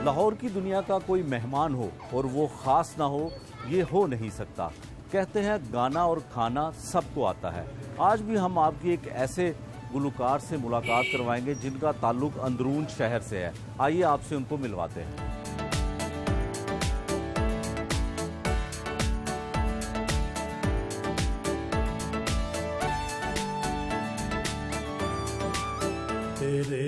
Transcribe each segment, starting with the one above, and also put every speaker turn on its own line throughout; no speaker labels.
लाहौर की दुनिया का कोई मेहमान हो और वो ख़ास ना हो, ये हो नहीं सकता। कहते हैं गाना और खाना सबको आता है। आज भी हम आपकी एक ऐसे गुलकार से मुलाकात करवाएंगे जिनका ताल्लुक अंदरून शहर से है। आइए आपसे उनको मिलवाते हैं।
तेरे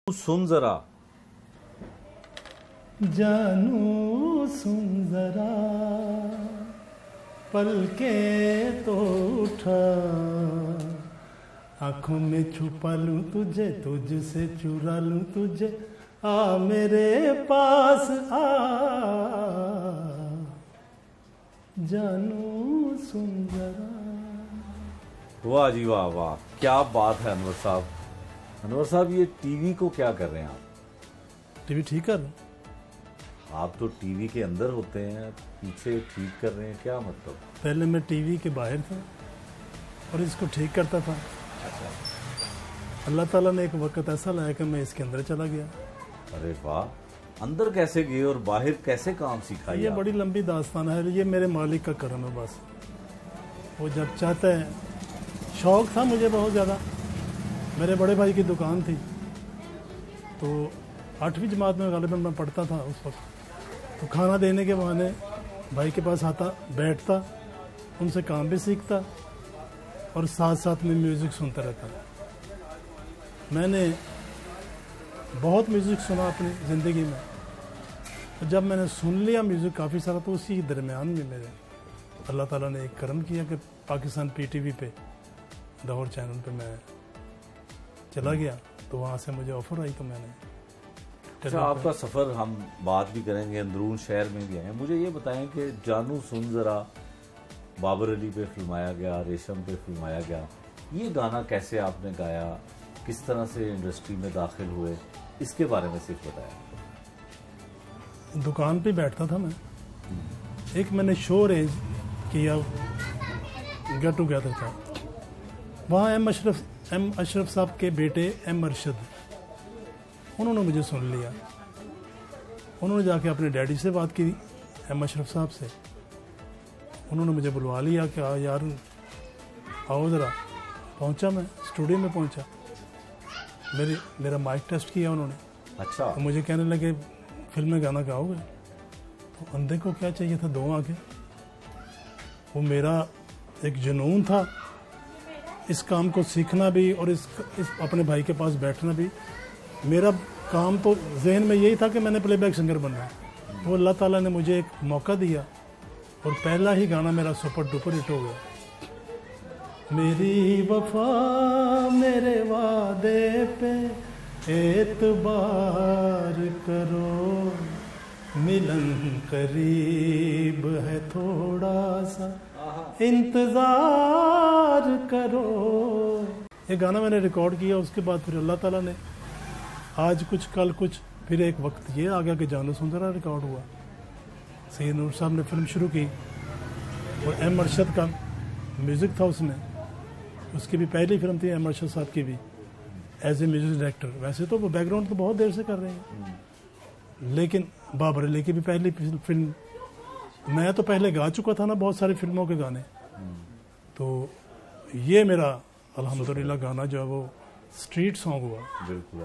सुन जरा
जानू सुन जरा पलके तो उठा, आंखों में छुपा लूं तुझे, तुझसे चुरा लूं तुझे, आ मेरे पास आ, जानू सुन जरा।
वाह जी वाह वाह, क्या बात है अनवर साहब। अनवर साहब, ये टीवी को क्या कर रहे हैं आप?
टीवी ठीक कर,
आप तो टीवी के अंदर होते हैं, पीछे ठीक कर रहे हैं, क्या मतलब?
पहले मैं टीवी के बाहर था और इसको ठीक करता था।
अच्छा।
अल्लाह ताला ने एक वक्त ऐसा लाया कि मैं इसके अंदर चला गया।
अरे वाह, अंदर कैसे गए और बाहर कैसे काम सीखा?
ये बड़ी लंबी दास्तान है, ये मेरे मालिक का करम है। बस वो जब चाहता है, शौक था मुझे बहुत ज़्यादा। मेरे बड़े भाई की दुकान थी, तो 8वीं जमात में गालिबन मैं पढ़ता था उस वक्त। तो खाना देने के बहाने भाई के पास आता, बैठता, उनसे काम भी सीखता और साथ साथ में म्यूज़िक सुनता रहता। मैंने बहुत म्यूज़िक सुना अपनी ज़िंदगी में। तो जब मैंने सुन लिया म्यूज़िक काफ़ी सारा, तो उसी दरमियान में मेरे अल्लाह ताला ने एक करम किया कि पाकिस्तान PTV पे, लाहौर चैनल पे मैं चला गया। तो वहाँ से मुझे ऑफ़र आई, तो मैंने।
अच्छा, आपका सफ़र हम बात भी करेंगे, अंदरून शहर में भी आए। मुझे ये बताएं कि जानू सुन ज़रा बाबर अली पे फिल्माया गया, रेशम पे फिल्माया गया, ये गाना कैसे आपने गाया, किस तरह से इंडस्ट्री में दाखिल हुए, इसके बारे में सिर्फ बताया।
दुकान पे बैठता था मैं, एक मैंने शो अरेंज किया, गेट टुगेदर था। वहाँ एम अशरफ साहब के बेटे एम अरशद, उन्होंने मुझे सुन लिया। उन्होंने जाके अपने डैडी से बात की, एम अशरफ साहब से। उन्होंने मुझे बुलवा लिया कि यार आओ ज़रा। पहुंचा, मैं स्टूडियो में पहुंचा, मेरा माइक टेस्ट किया उन्होंने।
अच्छा।
तो मुझे कहने लगे फिल्म में गाना गाओगे? तो अंधे को क्या चाहिए था, दो आगे। वो मेरा एक जुनून था, इस काम को सीखना भी और इस अपने भाई के पास बैठना भी। मेरा काम तो जहन में यही था कि मैंने प्लेबैक सिंगर बनना है। वो अल्लाह ताला ने मुझे एक मौका दिया और पहला ही गाना मेरा सुपर डुपर हिट हो गया। मेरी वफा मेरे वादे पे एतबार करो, मिलन करीब है थोड़ा सा इंतजार करो। ये गाना मैंने रिकॉर्ड किया। उसके बाद फिर अल्लाह ताला ने आज कुछ कल कुछ, फिर एक वक्त ये आ गया कि जानू सुन जरा रिकॉर्ड हुआ। सैयद नूर साहब ने फिल्म शुरू की और एम अरशद का म्यूज़िक था उसमें। उसकी भी पहली फिल्म थी एम अरशद साहब की भी, एज ए म्यूज़िक डायरेक्टर। वैसे तो वो बैकग्राउंड तो बहुत देर से कर रहे हैं, लेकिन बाबर अली की भी पहली फिल्म मैं तो पहले गा चुका था ना बहुत सारी फिल्मों के गाने, तो ये मेरा अल्हम्दुलिल्लाह गाना जो है वो स्ट्रीट सॉन्ग हुआ।
बिल्कुल।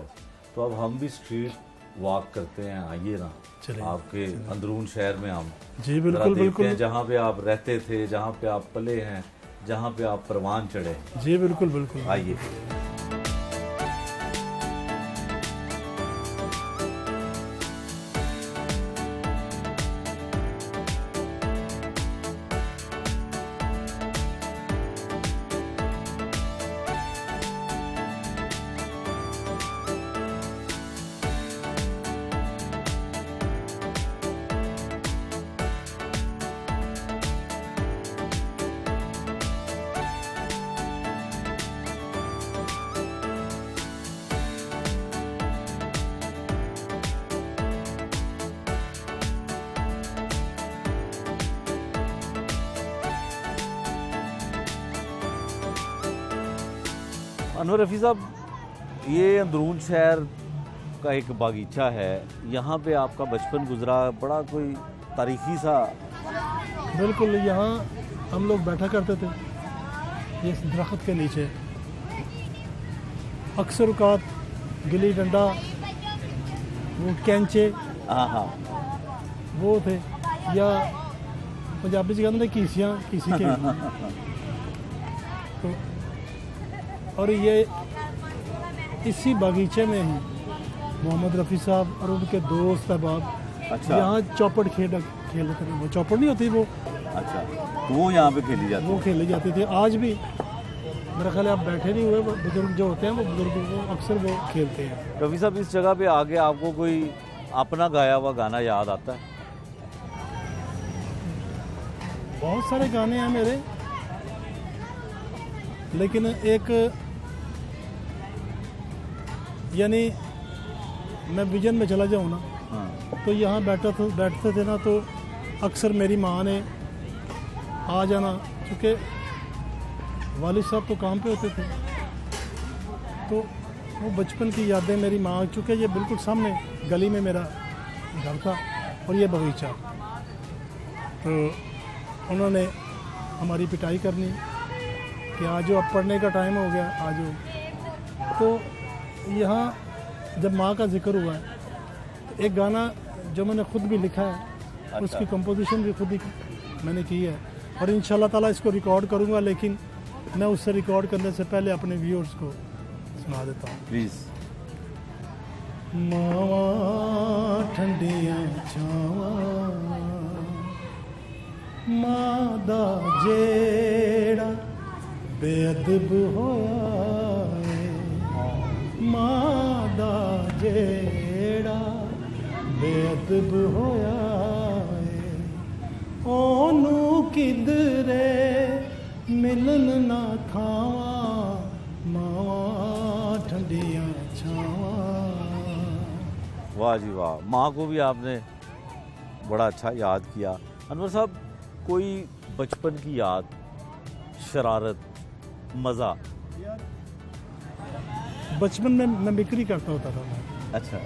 तो अब हम भी स्ट्रीट वॉक करते हैं, आइए ना आपके अंदरून शहर में हम
जी बिल्कुल बिल्कुल,
जहाँ पे आप रहते थे, जहाँ पे आप पले हैं, जहाँ पे आप परवान चढ़े।
जी बिल्कुल बिल्कुल,
आइए। अनवर रफ़ी साहब, ये अंदरून शहर का एक बागीचा है, यहाँ पे आपका बचपन गुजरा, बड़ा कोई तारीखी सा।
बिल्कुल, यहाँ हम लोग बैठा करते थे इस दरख्त के नीचे, अक्सर औकात गिल्ली डंडा, वो कैंचे,
हाँ
वो थे, या पंजाबी से कहते थे कीसियाँ, किसी के तो, और ये इसी बागीचे में ही मोहम्मद रफ़ी साहब और उनके दोस्त अहबाब यहाँ चौपड़ खेलते थे। वो चौपड़ नहीं होती वो,
अच्छा, तो वो यहाँ पे खेली जाती,
वो खेली जाती थी। आज भी मेरा ख्याल है आप बैठे नहीं हुए, बुजुर्ग जो होते हैं वो बुजुर्ग वो अक्सर वो खेलते हैं।
रफ़ी साहब, इस जगह पे आगे आपको कोई अपना गाया हुआ गाना याद आता है?
बहुत सारे गाने हैं मेरे, लेकिन एक यानी मैं विजन में चला जाऊँ ना, तो यहाँ बैठते थे ना, तो अक्सर मेरी माँ ने आ जाना, क्योंकि वालिद साहब तो काम पे होते थे, तो वो बचपन की यादें मेरी माँ, चूँकि ये बिल्कुल सामने गली में मेरा घर था और ये बगीचा, तो उन्होंने हमारी पिटाई करनी कि आज अब पढ़ने का टाइम हो गया, आज। तो यहाँ जब माँ का जिक्र हुआ है, तो एक गाना जो मैंने खुद भी लिखा है, अच्छा, उसकी कंपोजिशन भी खुद ही मैंने की है, और इंशाल्लाह ताला इसको रिकॉर्ड करूँगा, लेकिन मैं उससे रिकॉर्ड करने से पहले अपने व्यूअर्स को सुना देता हूँ।
प्लीज़।
मावा ठंडियाँ छावा, मादा जेड़ा बेअदब होया, मादा जेड़ा बेअदब होया, ओनू किधरे मिलन ना खावा, मावा ठंडियाँ छावा।
वाह जी वाह, माँ को भी आपने बड़ा अच्छा याद किया। अनवर साहब, कोई बचपन की याद, शरारत, मज़ा?
बचपन में मैं बिक्री करता होता था मैं।
अच्छा।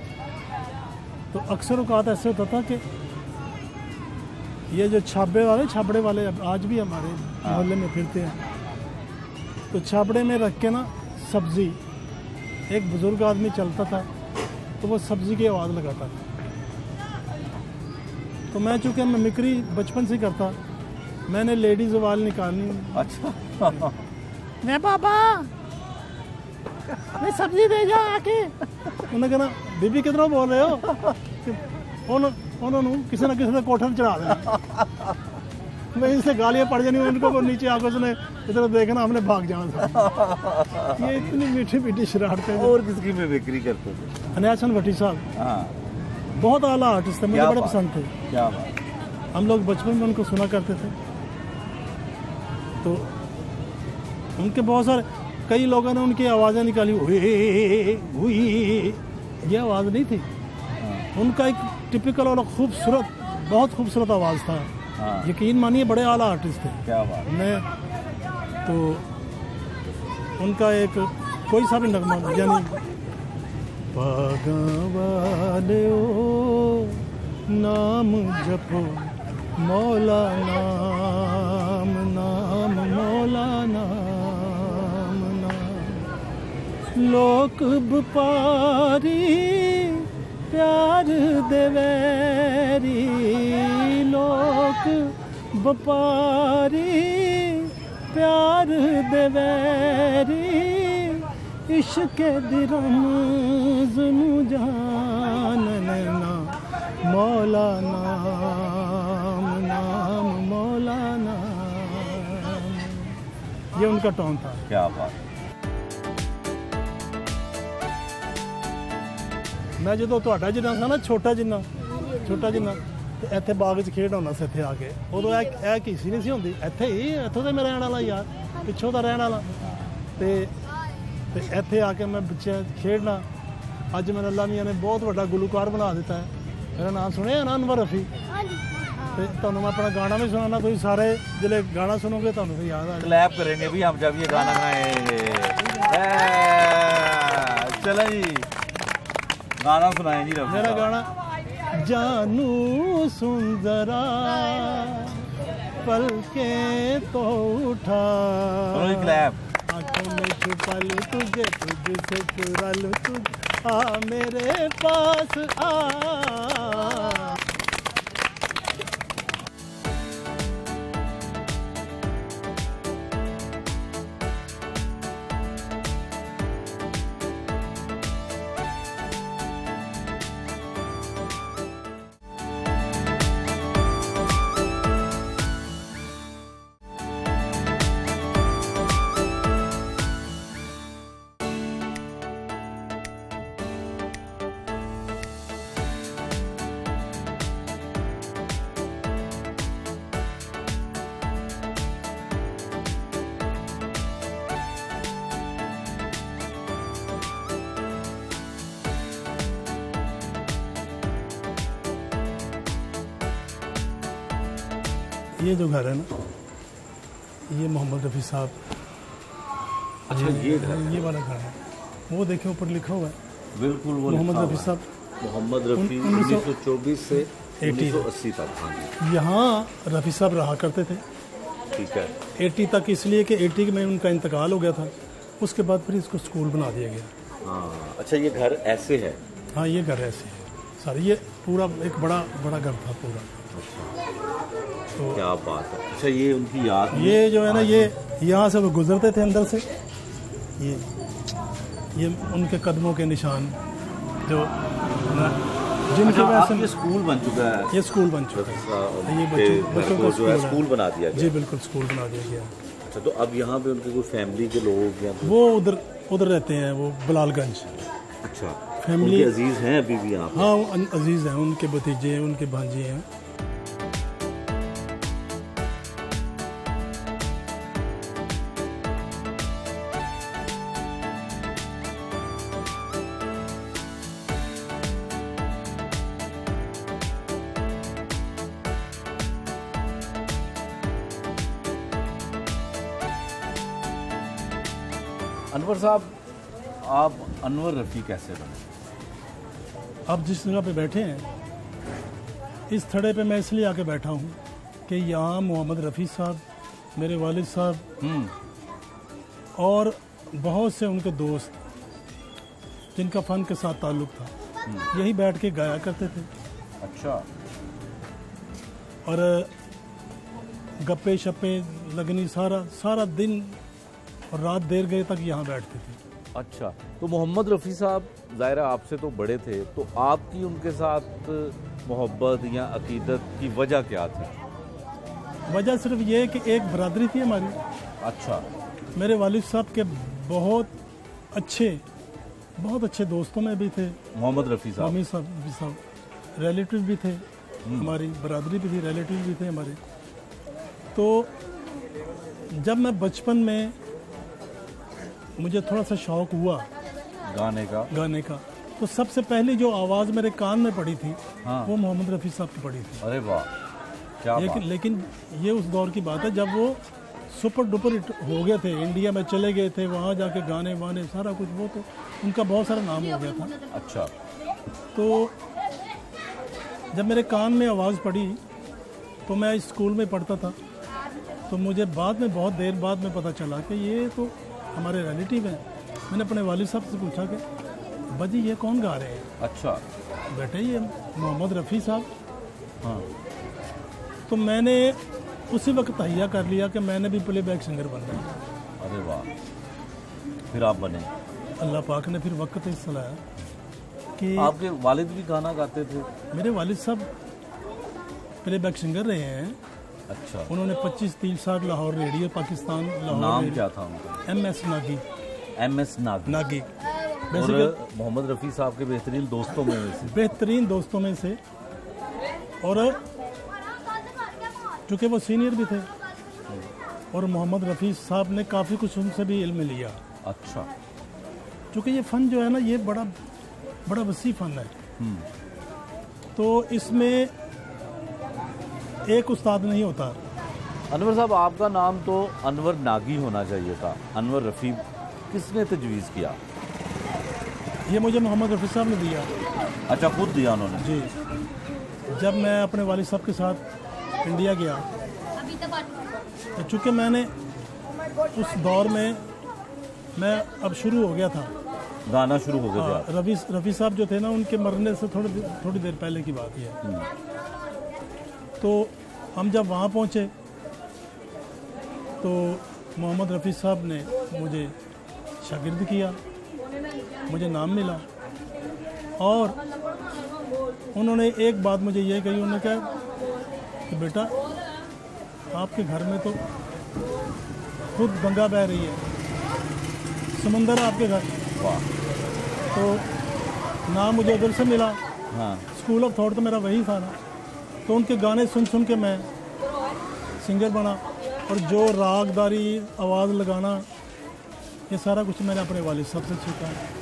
तो अक्सर औकात ऐसे होता था कि ये जो छाबड़े वाले आज भी हमारे मोहल्ले में फिरते हैं, तो छाबड़े में रख के ना सब्ज़ी, एक बुज़ुर्ग आदमी चलता था, तो वो सब्ज़ी की आवाज़ लगाता था। तो मैं चूँकि मिमिक्री बचपन से करता, मैंने लेडीज़ आवाज़ निकालनी। अच्छा। मैं बाबा मैं सब्जी दे जा आके, उन्हें कहना बीबी कितना बोल रहे हो, उन्होंने किसी ना किसी ने कोठे में चढ़ा देना, मैं इनसे गालियाँ पड़ जानी, उनको को नीचे आके उसने इधर देखना, हमने भाग जाना था। ये इतनी मीठी मीठी शरारतें।
और किसकी में बिक्री करते थे?
अनयासन भट्टी साहब, बहुत आला आर्टिस्ट थे, मुझे बड़े पसंद थे।
क्या बात।
हम लोग बचपन में उनको सुना करते थे, तो उनके बहुत सारे, कई लोगों ने उनकी आवाज़ें निकाली, हुई, ये आवाज़ नहीं थी उनका, एक टिपिकल और खूबसूरत, बहुत खूबसूरत आवाज़ था। यकीन मानिए बड़े आला आर्टिस्ट थे।
क्या बात।
मैं तो उनका एक कोई सा भी नगमा, यानी पागा वाले ओ नाम जपो मौला नाम नाम मौला नाम नाम लोक बपारी प्यार देवैरी लोक बपारी प्यार देवैरी इश्क दी रमज़ नूं जानन ना मौला नाम नाम मौला नाम। ये उनका टोन था।
क्या बात।
मैं जो ਤੁਹਾਡਾ ਜਿੰਨਾ ਸੀ ਨਾ ਛੋਟਾ ਜਿੰਨਾ ਤੇ ਇੱਥੇ ਬਾਗ 'ਚ ਖੇਡ ਹੁੰਦਾ ਸੀ ਇੱਥੇ ਆ ਕੇ ਉਦੋਂ ਇਹ ਕਿਸੇ ਨਹੀਂ ਸੀ ਹੁੰਦੀ ਇੱਥੇ ਹੀ ਇੱਥੋਂ ਤੇ ਮੈਂ ਰਹਿਣ ਵਾਲਾ ਯਾਰ ਪਿੱਛੋਂ ਦਾ ਰਹਿਣ ਵਾਲਾ ਤੇ ਇੱਥੇ ਆ ਕੇ ਮੈਂ ਬੱਚੇ ਖੇਡਣਾ ਅੱਜ ਮੈਨੂੰ ਅੱਲਾ ਮੀਆਂ ਨੇ ਬਹੁਤ ਵੱਡਾ ਗੁਲੂਕਾਰ ਬਣਾ ਦਿੱਤਾ ਹੈ। मेरा नाम सुने ना अनवर रफ़ी। तो मैं अपना गाना भी सुनाना तुम सारे जिले गाना सुनोगे तो याद आ
क्लैप करेंगे भी हम जब ये गाना गाएंगे। चलो जी गाना सुनाएं जी।
मेरा गाना जानू सुंदरा पलके तो उठा
क्लैप
आंखों में छुपा लूं तुझे तुझसे चुरा लूं तुझे आ मेरे पास आ। ये जो घर है ना ये मोहम्मद रफ़ी साहब।
अच्छा
ये वाला घर है वो देखे ऊपर लिखा हुआ है
बिल्कुल वो
मोहम्मद रफ़ी साहब।
मोहम्मद रफ़ी 1924 से 1980 तक।
यहाँ रफ़ी साहब रहा करते थे।
ठीक है
80 तक इसलिए कि 80 में उनका इंतकाल हो गया था उसके बाद फिर इसको स्कूल बना दिया गया।
हाँ अच्छा ये घर ऐसे है।
हाँ ये घर ऐसे है सारे ये पूरा एक बड़ा घर था पूरा।
तो क्या बात है। अच्छा ये उनकी याद
ये जो है ना ये यहाँ से वो गुजरते थे अंदर से ये उनके कदमों के निशान जो जिनकी वजह से
ये स्कूल बन चुका है।
ये स्कूल बन चुका है ये बच्चों का
स्कूल बना दिया गया।
जी बिल्कुल स्कूल बना दिया गया।
अच्छा तो अब यहाँ पे उनके कोई फैमिली के लोग या
वो उधर रहते हैं वो बलालगंज।
अच्छा
फैमिली
अजीज हैं अभी भी यहाँ?
हाँ अजीज हैं उनके भतीजे हैं उनके भांजे हैं।
अनवर साहब आप अनवर रफ़ी कैसे बने?
आप जिस जगह पे बैठे हैं इस थड़े पे मैं इसलिए आके बैठा हूँ कि यहाँ मोहम्मद रफ़ी साहब मेरे वालिद साहब और बहुत से उनके दोस्त जिनका फ़न के साथ ताल्लुक़ था यही बैठ के गाया करते थे।
अच्छा
और गप्पे शप्पे लगनी सारा दिन और रात देर गए तक यहाँ बैठते थे।
अच्छा तो मोहम्मद रफ़ी साहब ज़ाहिरा आपसे तो बड़े थे तो आपकी उनके साथ मोहब्बत या अकीदत की वजह क्या थी?
वजह सिर्फ ये कि एक बरादरी थी हमारी।
अच्छा
मेरे वालिद साहब के बहुत अच्छे दोस्तों में भी थे
मोहम्मद रफ़ी साहब
रिलेटिव भी थे हमारी बरादरी भी थी रिलेटिव भी थे हमारे। तो जब मैं बचपन में मुझे थोड़ा सा शौक हुआ गाने का तो सबसे पहले जो आवाज़ मेरे कान में पड़ी थी वो मोहम्मद रफ़ी साहब की पड़ी थी।
अरे वाह क्या बात।
लेकिन ये उस दौर की बात है जब वो सुपर डुपर हो गए थे इंडिया में चले गए थे वहाँ जाके गाने वाने सारा कुछ वो तो उनका बहुत सारा नाम हो गया था।
अच्छा
तो जब मेरे कान में आवाज़ पड़ी तो मैं इस स्कूल में पढ़ता था, तो मुझे बाद में बहुत देर बाद में पता चला कि ये तो हमारे रिलेटिव हैं। मैंने अपने वालिद साहब से पूछा कि बाजी ये कौन गा रहे हैं?
अच्छा।
बेटे ये मोहम्मद रफ़ी साहब।
हाँ।
तो मैंने उसी वक्त तहिया कर लिया कि मैंने भी प्लेबैक सिंगर बनना है।
अरे वाह, फिर आप बने?
अल्लाह पाक ने फिर वक्त हिस्सा लाया कि
आपके वालिद भी गाना गाते थे?
मेरे वालिद साहब प्लेबैक सिंगर रहे हैं।
अच्छा।
उन्होंने 25-30 साल लाहौर रेडियो पाकिस्तान लाहौर।
नाम क्या था उनका?
MS नागी।
MS नागी। और मोहम्मद रफ़ी साहब के बेहतरीन दोस्तों में से? बेहतरीन
दोस्तों में से, और चूँकि वो सीनियर भी थे और मोहम्मद रफ़ी साहब ने काफ़ी कुछ उनसे भी इल्म लिया।
अच्छा।
चूँकि ये फ़न जो है ना, ये बड़ा बड़ा वसी फ़न है, तो इसमें एक उस्ताद नहीं होता।
अनवर साहब, आपका नाम तो अनवर नागी होना चाहिए था, अनवर रफ़ी किसने तजवीज़ किया?
ये मुझे मोहम्मद रफ़ी साहब ने दिया।
अच्छा, खुद दिया उन्होंने?
जी। जब मैं अपने वालिद साहब के साथ इंडिया गया, तो चूँकि मैंने उस दौर में मैं अब शुरू हो गया था,
गाना शुरू हो गया था।
रफ़ी साहब जो थे ना, उनके मरने से थोड़ी देर पहले की बात है। तो हम जब वहाँ पहुँचे तो मोहम्मद रफ़ी साहब ने मुझे शागिर्द किया, मुझे नाम मिला, और उन्होंने एक बात मुझे ये कही। उन्होंने कहा कि बेटा आपके घर में तो खुद गंगा बह रही है, समंदर है आपके घर।
वाह।
तो नाम मुझे उधर से मिला।
हाँ।
स्कूल ऑफ थॉट तो मेरा वही था ना, तो उनके गाने सुन सुन के मैं सिंगर बना, और जो रागदारी, आवाज़ लगाना, ये सारा कुछ मैंने अपने वालिद साहब से सीखा है।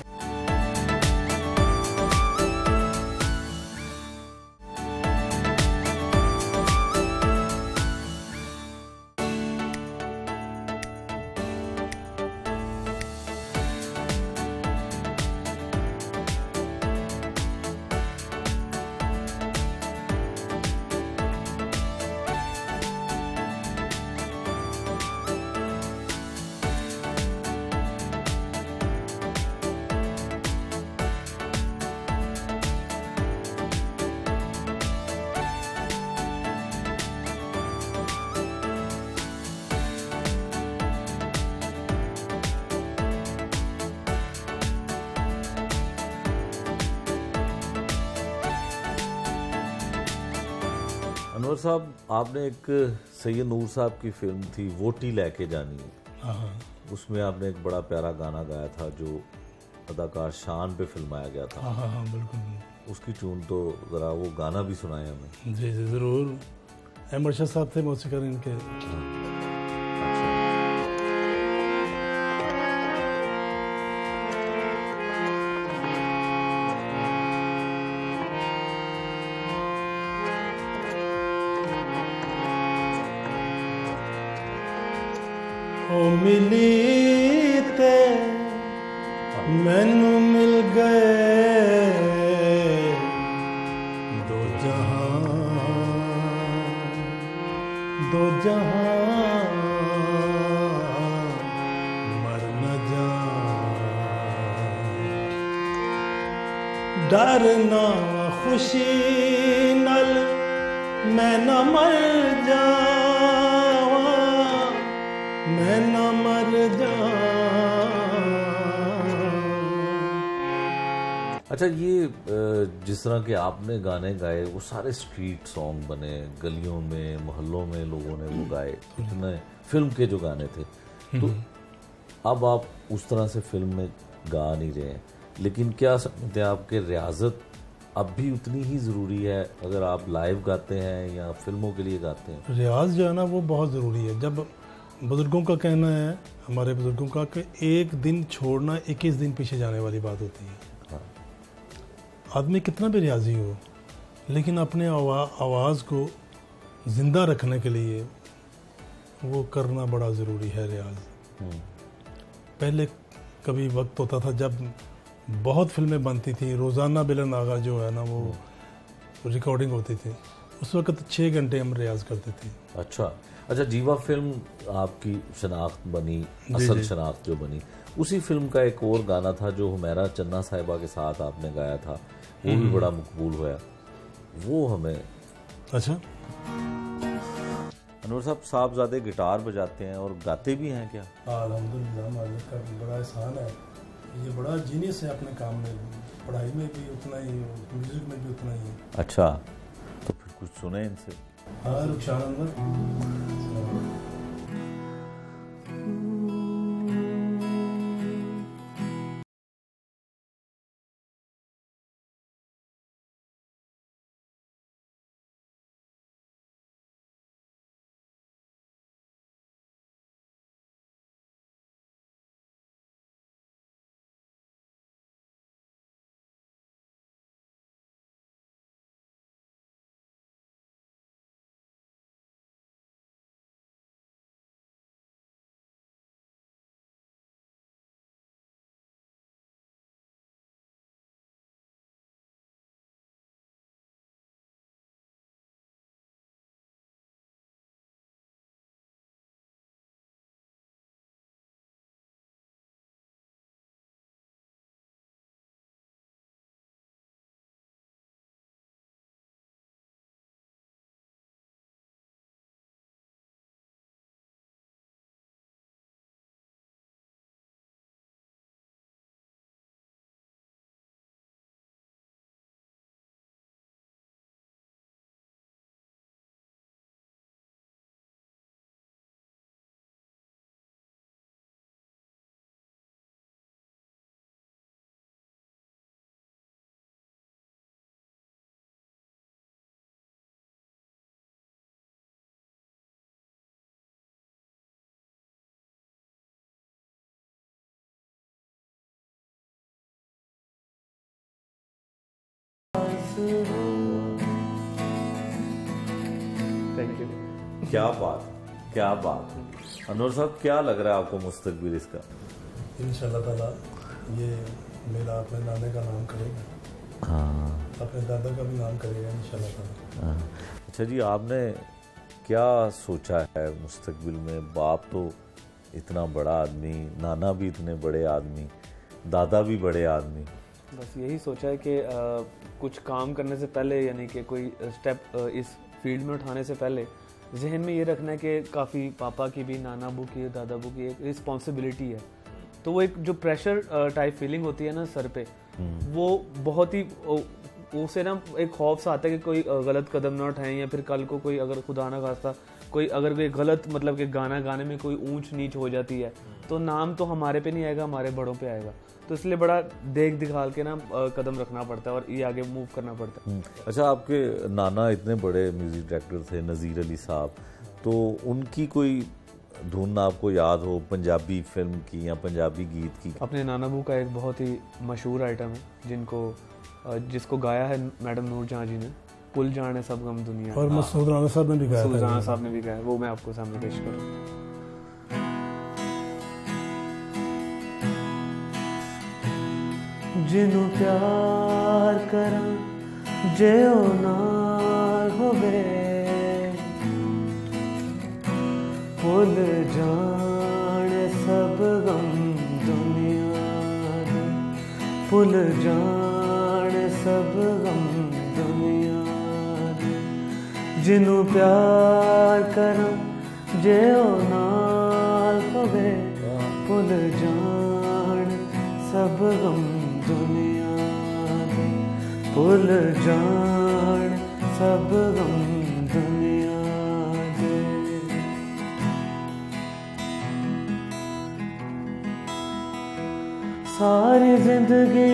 अनवर साहब, आपने एक सैयद नूर साहब की फिल्म थी वोटी लेके जानी है,
हाँ।
उसमें आपने एक बड़ा प्यारा गाना गाया था जो अदाकार शान पे फिल्माया गया था।
हाँ हाँ बिल्कुल।
उसकी ट्यून तो ज़रा वो गाना भी सुनाए हमें।
जी जी ज़रूर। अहमद शाह साहब थे मौसीक़ार इनके। ओ मिली ते मैनू मिल गए दो जहां मर न जा, डरना खुशी नल मैं न मर जा, मैं न मर जा।
अच्छा, ये जिस तरह के आपने गाने गाए वो सारे स्ट्रीट सॉन्ग बने, गलियों में मोहल्लों में लोगों ने वो गाए, इतने फिल्म के जो गाने थे, तो अब आप उस तरह से फिल्म में गा नहीं रहे हैं, लेकिन क्या समझते हैं आपके रियाजत अब भी उतनी ही ज़रूरी है अगर आप लाइव गाते हैं या फिल्मों के लिए गाते हैं?
रियाज जो है ना वो बहुत ज़रूरी है। जब बुज़ुर्गों का कहना है, हमारे बुज़ुर्गों का, कि एक दिन छोड़ना 21 दिन पीछे जाने वाली बात होती है।
हाँ।
आदमी कितना भी रियाजी हो, लेकिन अपने आवाज़ को ज़िंदा रखने के लिए वो करना बड़ा ज़रूरी है रियाज। पहले कभी वक्त होता था जब बहुत फिल्में बनती थी, रोज़ाना बिलन आगा जो है ना वो रिकॉर्डिंग होती थी, उस वक्त 6 घंटे हम रियाज करते थे।
अच्छा, जीवा फिल्म आपकी शनाख्त बनी, असल शनाख्त जो बनी, उसी फिल्म का एक और गाना था जो हुमैरा चन्ना साहिबा के साथ आपने गाया था, वो भी बड़ा मकबूल हुआ, वो हमें।
अच्छा,
अनवर साहब साहबजादे गिटार बजाते हैं और गाते भी हैं क्या?
अल्हम्दुलिल्लाह, मालिक का बड़ा एहसान है, ये बड़ा जीनियस है अपने काम में, पढ़ाई में भी उतना ही, म्यूजिक में भी उतना ही।
अच्छा, तो फिर कुछ सुने इनसे।
हाँ, रुखसार अनवर।
Thank you.
क्या बात। अनवर साहब, क्या लग रहा है आपको मुस्तकबिल इसका?
इंशाल्लाह ताला ये मेरा अपने नाने का नाम करेगा,
हाँ,
अपने दादा का भी नाम करेगा इंशाल्लाह ताला।
हाँ। अच्छा जी, आपने क्या सोचा है मुस्तकबिल में? बाप तो इतना बड़ा आदमी, नाना भी इतने बड़े आदमी, दादा भी बड़े आदमी।
बस यही सोचा है कि कुछ काम करने से पहले, यानी कि कोई स्टेप इस फील्ड में उठाने से पहले जहन में ये रखना है कि काफ़ी पापा की भी, नाना अबू की, दादा अबू की एक रिस्पॉन्सिबिलिटी है। तो वो एक जो प्रेशर टाइप फीलिंग होती है ना सर पे, वो बहुत ही, उसे ना एक खौफ सा आता है कि कोई गलत कदम ना उठाएं, या फिर कल को कोई अगर खुदा ना खास्ता कोई अगर कोई गलत, मतलब कि गाना गाने में कोई ऊंच नीच हो जाती है तो नाम तो हमारे पे नहीं आएगा, हमारे बड़ों पे आएगा। तो इसलिए बड़ा देख दिखाल के ना कदम रखना पड़ता है और ये आगे मूव करना पड़ता है।
अच्छा, आपके नाना इतने बड़े म्यूजिक डायरेक्टर थे, नज़ीर अली साहब, तो उनकी कोई धुन आपको याद हो पंजाबी फिल्म की या पंजाबी गीत की?
अपने नाना अबू का एक बहुत ही मशहूर आइटम है जिसको गाया है मैडम नूर जहाँ जी ने, पुल जाने सब गम दुनिया,
और मसूद राना साहब ने भी गाया,
मसूद राना साहब ने भी गाया, वो मैं आपको सामने पेश करूँ। जिन्हों प्यार करा जेओ नाल होवे, भुल जाने सब गम दुनिया दे, भुल जाने सब गम दुनिया दे। जिन्हों प्यार करा जेओ नाल होवे, भुल जाने सब गम दुनिया दे, भुल जान सब गम दुनिया दे। सारी जिंदगी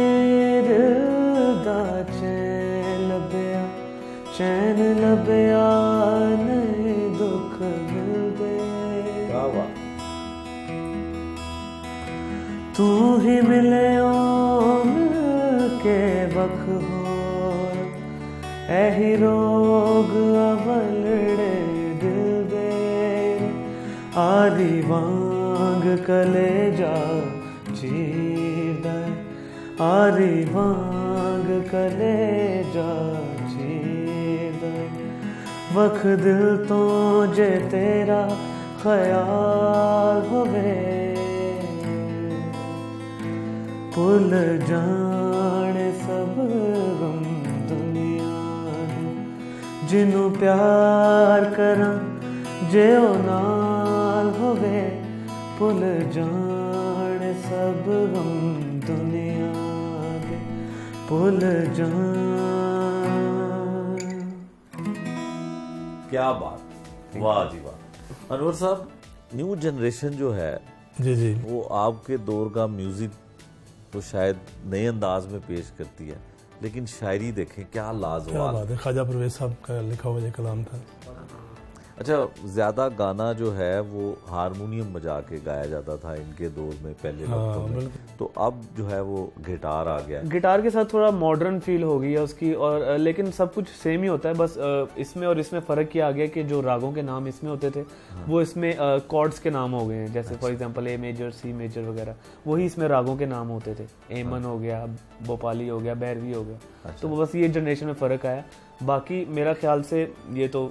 दा चैन लभया नहीं दुख मिलदे, तू ही मिले के बख हो, ऐही रोग अवलड़े दिल दे, आरी वांग कलेजा चीरदा, आरी वांग कलेजा चीरदा। वक्त दिल तो जे तेरा ख्याल होवे भुल जाने सब गम दुनिया दे जिन्नू प्यार करा जे ओ नाल होवे भुल जाने सब गम दुनिया दे भुल जान।
क्या बात, वाह जी वाह। अनवर साहब, न्यू जनरेशन जो है
जी जी
वो आपके दौर का म्यूजिक तो शायद नए अंदाज में पेश करती है, लेकिन शायरी देखें क्या
क्या
लाजवाब।
बात है, ख्वाजा परवेज साहब का लिखा हुआ ये कलाम था।
अच्छा, ज्यादा गाना जो है वो हारमोनियम बजा के गाया जाता था इनके दौर में पहले वक्तों में, तो अब जो है वो गिटार आ गया है।
गिटार के साथ थोड़ा मॉडर्न फील हो गई है उसकी, और लेकिन सब कुछ सेम ही होता है, बस इसमें और इसमें फ़र्क किया आ गया कि जो रागों के नाम इसमें होते थे वो इसमें कॉर्ड्स के नाम हो गए हैं। जैसे for example A major, C major वगैरह, वही इसमें रागों के नाम होते थे। एमन हो गया, भोपाली हो गया, बैरवी हो गया। तो बस ये जनरेशन में फ़र्क आया। बाकी मेरा ख्याल से ये तो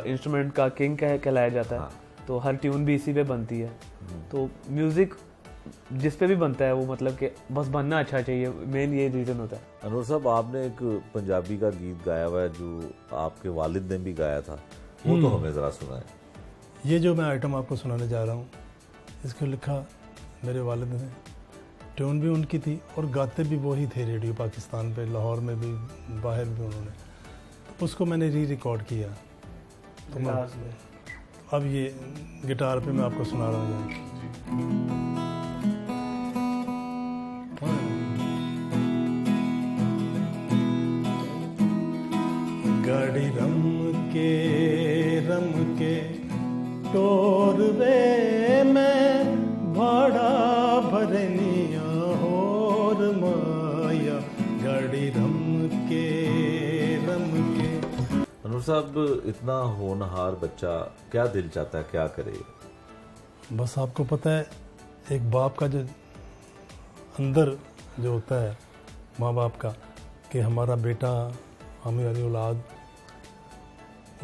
इंस्ट्रूमेंट का किंग कहलाया जाता है, तो हर ट्यून भी इसी पे बनती है। तो म्यूजिक जिस पे भी बनता है वो मतलब कि बस बनना अच्छा चाहिए, मेन ये रीजन होता है।
अनवर साहब, आपने एक पंजाबी का गीत गाया हुआ है जो आपके वालिद ने भी गाया था, वो तो हमें जरा सुनाए।
ये जो मैं आइटम आपको सुनाने जा रहा हूँ इसको लिखा मेरे वालिद ने, ट्यून भी उनकी थी और गाते भी वही थे रेडियो पाकिस्तान पे, लाहौर में भी, बाहर भी उन्होंने। तो उसको मैंने रिकॉर्ड किया। तो अब ये गिटार पे मैं आपको सुना रहा हूँ। गाड़ी रम के टोरवे में भाड़ा भरनिया होर माया गाड़ी रम के।
अनवर साहब, इतना होनहार बच्चा क्या दिल चाहता है, क्या करे?
बस आपको पता है एक बाप का जो अंदर जो होता है माँ बाप का, कि हमारा बेटा, हमारी औलाद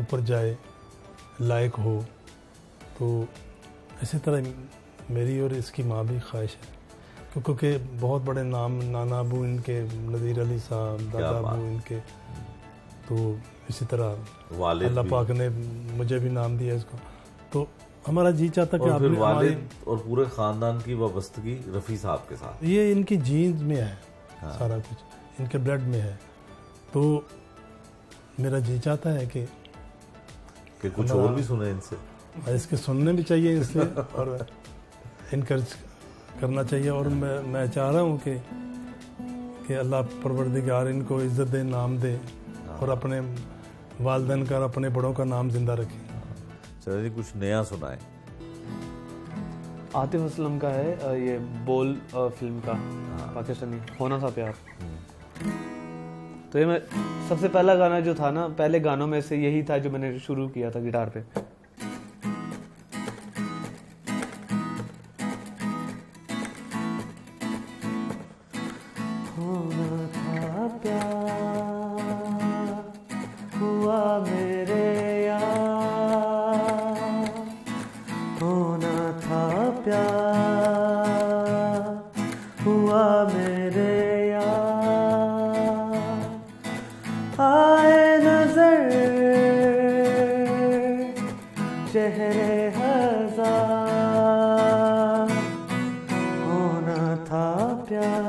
ऊपर जाए, लायक हो। तो इसी तरह मेरी और इसकी माँ भी ख्वाहिश है, क्योंकि बहुत बड़े नाम, नाना अबू इनके, नज़ीर अली साहब, दादा अबू इनके, तो इसी तरह अल्लाह पाक ने मुझे भी नाम दिया इसको। तो हमारा जी चाहता कि आपने
वालिद और पूरे खानदान की वाबस्तगी रफ़ी साहब के साथ,
ये इनकी जीन्स में है। हाँ। सारा कुछ इनके ब्लड में है। तो मेरा जी चाहता है कि
कुछ और भी सुने इनसे,
इसके सुनने भी चाहिए इनसे और इनकरेज करना चाहिए। और मैं चाह रहा हूँ कि अल्लाह परवरदिगार इनको इज्जत दे, नाम दे और अपने वालिदैन का, अपने बड़ों का नाम जिंदा रखे।
चलो जी, कुछ नया सुनाए।
आतिफ असलम का है ये बोल फिल्म का, पाकिस्तानी, होना था प्यार। तो ये मैं सबसे पहला गाना जो था ना, पहले गानों में से यही था जो मैंने शुरू किया था गिटार पे। होना था प्यार हुआ मेरे यार, होना था प्यार हुआ मेरे यार, आए नजर चेहरे हजार, होना था प्यार।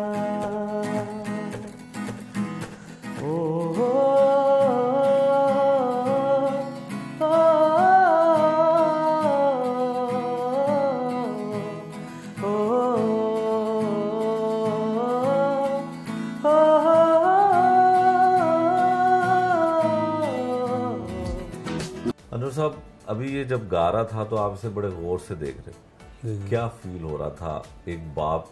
अनवर साहब, अभी ये जब गा रहा था तो आप इसे बड़े गौर से देख रहे, क्या फील हो रहा था? एक बाप,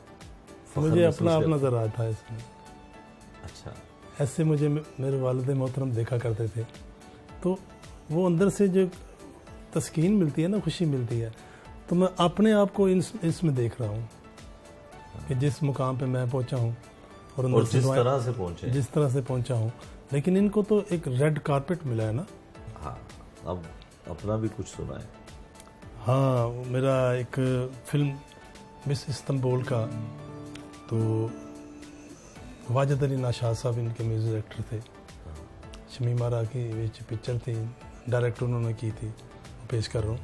मुझे अपना आप नजर आया था इसमें।
अच्छा,
ऐसे मुझे मेरे वालिद मोहतरम देखा करते थे, तो वो अंदर से जो तस्कीन मिलती है ना, खुशी मिलती है। तो मैं अपने आप को इसमें देख रहा हूँ कि जिस मुकाम पे मैं पहुँचा हूँ और
जिस तरह से पहुँचा हूँ,
लेकिन इनको तो एक रेड कारपेट मिला है ना।
हाँ, अब अपना भी कुछ सुनाएं।
हाँ, मेरा एक फिल्म मिस इस्तांबुल का, तो वाजिद अली नाशाद साहब इनके म्यूजिक डायरेक्टर थे। शमीमा रा की विच पिक्चर थी, डायरेक्टर उन्होंने की थी, पेश कर रहा हूँ।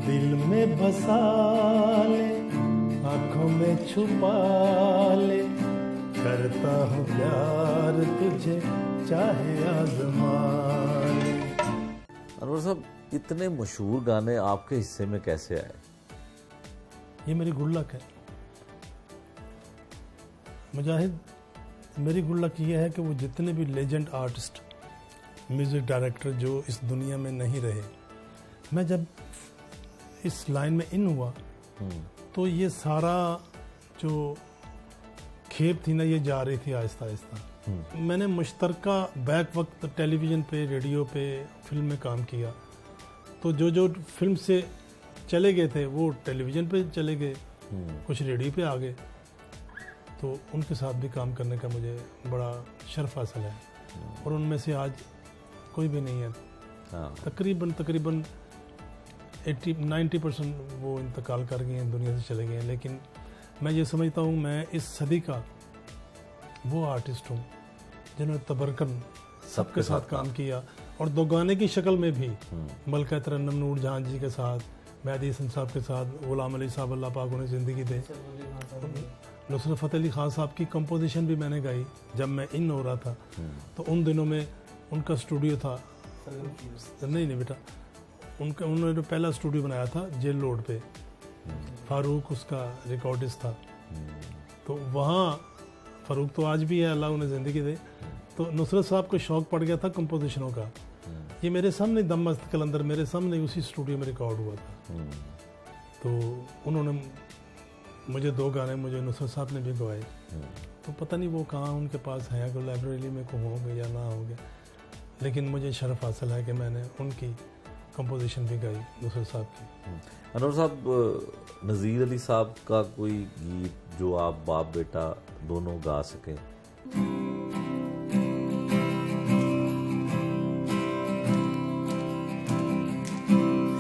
दिल में बसा ले, आंखों में छुपा ले, करता हूँ प्यार तुझे चाहे आज़मा ले।
अनवर साहब, इतने मशहूर गाने आपके हिस्से में कैसे आए?
ये मेरी गुड लक है मुजाहिद। मेरी गुड लक ये है कि वो जितने भी लेजेंड आर्टिस्ट, म्यूज़िक डायरेक्टर जो इस दुनिया में नहीं रहे, मैं जब इस लाइन में इन हुआ तो ये सारा जो खेप थी ना, ये जा रही थी आहिस्ता आहिस्ता। मैंने मुश्तरका बैक वक्त टेलीविज़न पे, रेडियो पे, फिल्म में काम किया, तो जो फिल्म से चले गए थे वो टेलीविज़न पे चले गए, कुछ रेडियो पे आ गए, तो उनके साथ भी काम करने का मुझे बड़ा शर्फ हासिल है। और उनमें से आज कोई भी नहीं है। तकरीबन 80-90% वो इंतकाल कर गए हैं, दुनिया से चले गए हैं। लेकिन मैं ये समझता हूँ मैं इस सदी का वो आर्टिस्ट हूँ जिन्होंने तबरकन सबके साथ काम किया, और दो गाने की शक्ल में भी, मलका तरन्नुम नूरजहां जी के साथ, मेहदी हसन साहब के साथ, गुलाम अली साहब अल्लाह पाक उन्हें ज़िंदगी दे, नुसरत फ़तेह अली खान साहब की कंपोजिशन भी मैंने गाई जब मैं इन हो रहा था। तो उन दिनों में उनका स्टूडियो था, नहीं बेटा, उन्होंने पहला स्टूडियो बनाया था जेल रोड पे, फारूक उसका रिकॉर्डिस्ट था। तो वहाँ फारूक तो आज भी है, अल्लाह उन्हें ज़िंदगी दे। तो नुसरत साहब को शौक़ पड़ गया था कंपोजिशनों का। ये मेरे सामने दम मस्त कलंदर मेरे सामने उसी स्टूडियो में रिकॉर्ड हुआ था। तो उन्होंने मुझे 2 गाने मुझे नुसरत साहब ने भी गवाए। तो पता नहीं वो कहाँ उनके पास है, अगर लाइब्रेरी में को होंगे या ना होंगे, लेकिन मुझे शर्फ हासिल है कि मैंने उनकी कंपोजिशन भी गाई, नुसरत साहब की।
अनवर साहब, नज़ीर अली साहब का कोई गीत जो आप बाप बेटा दोनों गा सकें?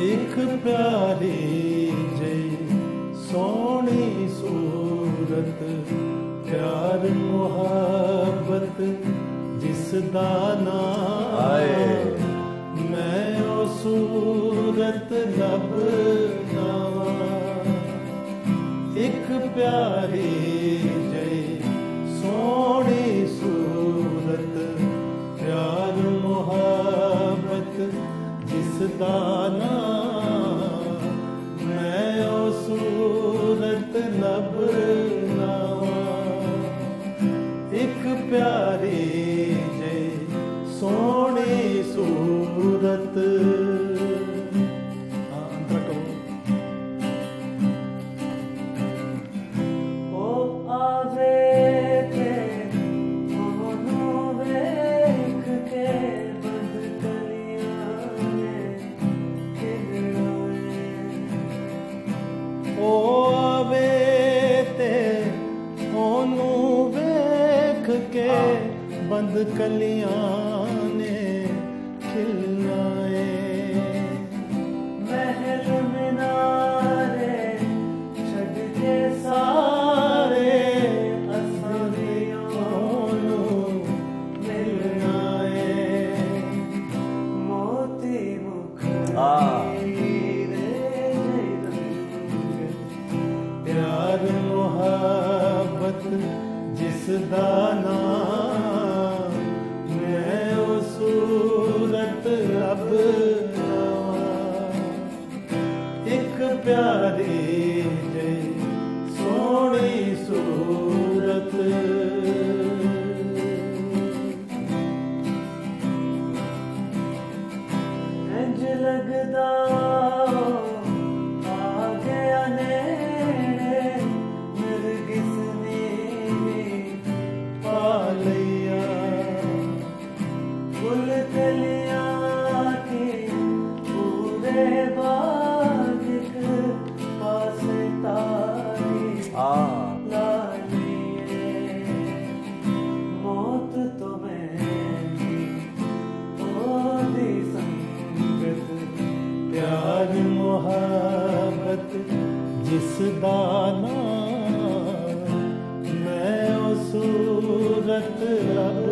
एक प्यारी जई सोनी सूरत, प्यार मुहब्बत जिस दाना मैं ओ सूरत लब नावा। एक प्यारी जई सोनी सूरत, प्यार मुहब्बत जिस दाना मैं ओ सूरत लब नावा। एक प्यारी जई सोनी सूरत। बंद कलियां ने खिलाए, महल मीनारे छड़ के सारे असरियों मिलना है। मोती प्यार मोहब्बत जिस दाना अब एक प्यारी जई सोनी सूरत। इंज लगदा आ गया नेड़े, नरगिस ने पा लिया, गुल कलियां मौत तो मैं दाना मैं ओ सूरत रब